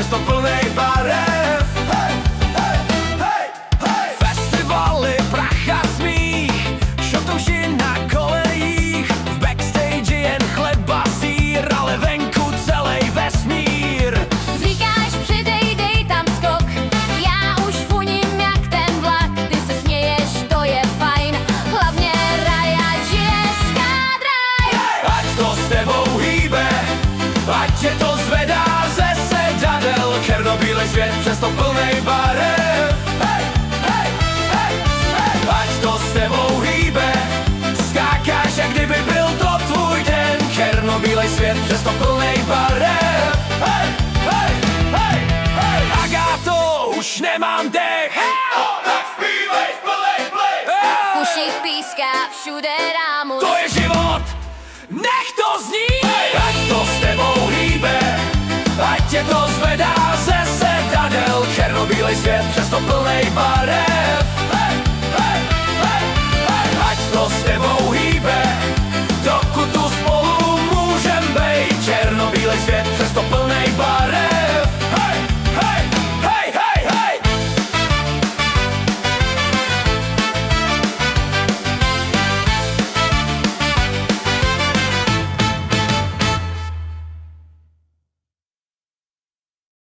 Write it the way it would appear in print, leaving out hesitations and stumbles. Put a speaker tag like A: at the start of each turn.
A: přesto plnej barev. Hej, hej, hej, hej. Festivaly, prach a smích, šotouši na kolejích, v backstage jen chleba, sír, ale venku celej vesmír.
B: Říkáš přidej, dej tam skok, já už funím jak ten vlak. Ty se směješ, to je fajn, hlavně raj, ať žije skádraj.
A: Ať to s tebou hýbe, ať tě to zvedá ze sedadel. Černobílej svět, přesto plnej barev. Hej, hej, hej, hej. Ať to s tebou hýbe, skákáš, jak kdyby byl to tvůj den. Černobílej svět, přesto plnej barev. Hej, hej, hej, hej. Agáto, už nemám dech. Tak zpívej, plnej play.
B: V uších píská, všude rámus.
A: To je život, nech to zní. Ať to s tebou hýbe, ať tě to zvedá ze sedadel. Černobílej svět, přesto plnej barev.